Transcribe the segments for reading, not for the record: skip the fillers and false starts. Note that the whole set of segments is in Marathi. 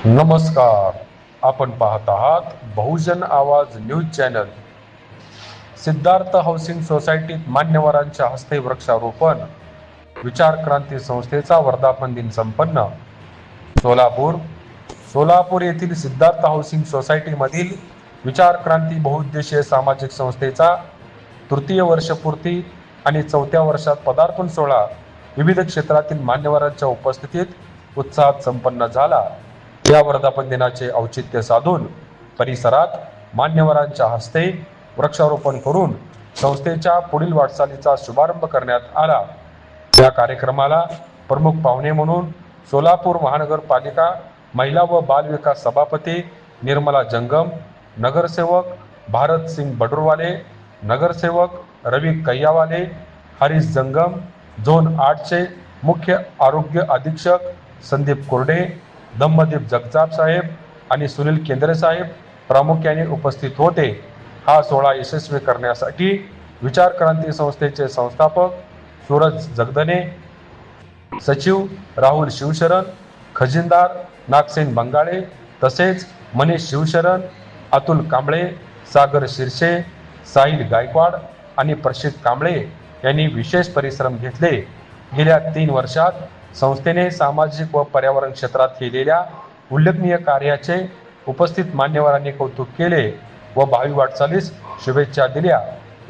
नमस्कार. आपण पाहत आहात बहुजन आवाज न्यूज चॅनल. सिद्धार्थ हाऊसिंग सोसायटीत मान्यवरांच्या हस्ते वृक्षारोपण. विचार क्रांती संस्थेचा वर्धापन दिन संपन्न. सोलापूर येथील सिद्धार्थ हाऊसिंग सोसायटीमधील विचार क्रांती बहुउद्देशीय सामाजिक संस्थेचा तृतीय वर्षपूर्ती आणि 4थ्या वर्षात पदार्पण सोहळा विविध क्षेत्रातील मान्यवरांच्या उपस्थितीत उत्साहात संपन्न झाला. या वर्धापन दिनाचे औचित्य साधून परिसरात मान्यवरांच्या हस्ते वृक्षारोपण करून संस्थेच्या पुढील वाटचालीचा शुभारंभ करण्यात आला. या कार्यक्रमाला प्रमुख पाहुणे म्हणून सोलापूर महानगरपालिका महिला व बाल विकास सभापती निर्मला जंगम, नगरसेवक भारत सिंग बडूरवाले, नगरसेवक रवी कैयावाले, हरीश जंगम, झोन 8चे मुख्य आरोग्य अधीक्षक संदीप कोरडे, धम्मदीप जगताप साहेब आणि सुनील केंद्रे साहेब प्रामुख्याने उपस्थित होते. हा सोहळा यशस्वी करण्यासाठी विचार क्रांती संस्थेचे संस्थापक सूरज जगदने, सचिव राहुल शिवशरण, खजिनदार नागसेन बंगाळे तसेच मनीष शिवशरण, अतुल कांबळे, सागर शिरसे, साहिल गायकवाड आणि प्रशित कांबळे यांनी विशेष परिश्रम घेतले. गेल्या 3 वर्षात संस्थेने सामाजिक व पर्यावरण क्षेत्रात केलेल्या उल्लेखनीय कार्याचे उपस्थित मान्यवरांनी कौतुक केले व भावी वाटचालीस शुभेच्छा दिल्या.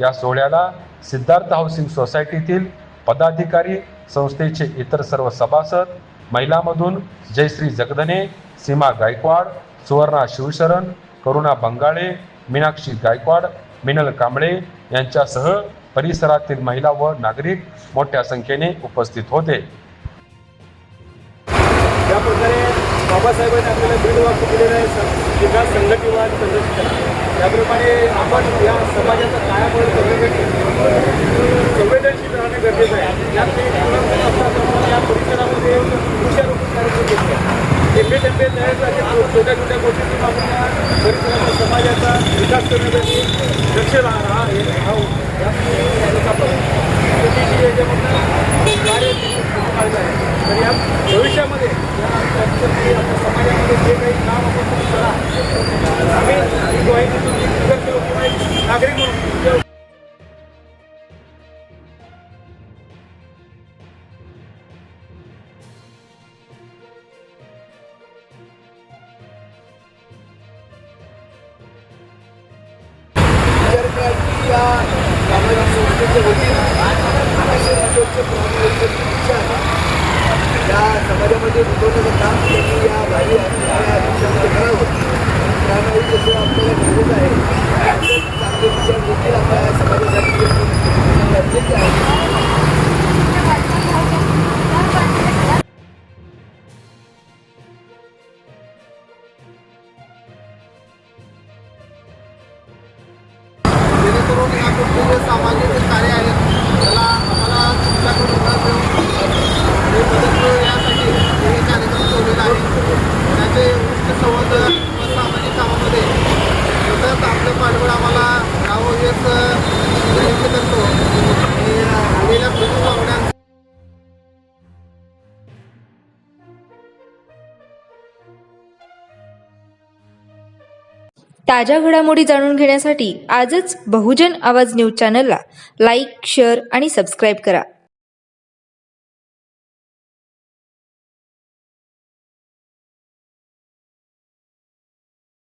या सोहळ्याला सिद्धार्थ हाऊसिंग सोसायटीतील पदाधिकारी, संस्थेचे इतर सर्व सभासद, महिलांमधून जयश्री जगदने, सीमा गायकवाड, सुवर्णा शिवशरण, करुणा बंगाळे, मीनाक्षी गायकवाड, मिनल कांबळे यांच्यासह परिसरातील महिला व नागरिक मोठ्या संख्येने उपस्थित होते. या प्रकारे बाबासाहेबांनी आपल्याला दीड वाक्य दिलेलं आहे, विकास संघटितवाद संरक्षण. त्याप्रमाणे आपण या समाजाचा कायापालट करण्यासाठी संवेदनशील राहणे गरजेचं आहे. यात या परिसरामध्ये वृक्षारोपण कार्यक्रम घेतला. टप्पे छोट्या छोट्या गोष्टीतून आपण या परिसराच्या समाजाचा विकास करण्यासाठी लक्ष कार्य तर या भविष्यामध्ये समाजामध्ये जे काही काम आपण करा, आम्ही नागरिक म्हणून या सामाजिक संस्थेच्या वतीने या समाजामध्ये रुजवण्याचं काम त्यांनी या भावी दिवसामध्ये करावं. त्यामुळे जसं आपल्याला गरज आहे चांगले विचार देखील आपल्या समाजासाठी गरजेचे आहे. जेणेकरून या कुठले जे सामाजिक कार्य आहेत त्याला आम्हाला तुमच्याकडून मदत यासाठी हे कार्यक्रम ठेवलेला आहे. त्याचे वृक्ष संवर्धन व सामाजिक कामामध्ये सतत आपलं पाठबळ आम्हाला राहावं हेच विनंती करतो. आलेल्या प्रमुख पाहुण्या ताज्या घडामोडी जाणून घेण्यासाठी आजच बहुजन आवाज न्यूज चॅनलला लाईक, शेअर आणि सबस्क्राईब करा.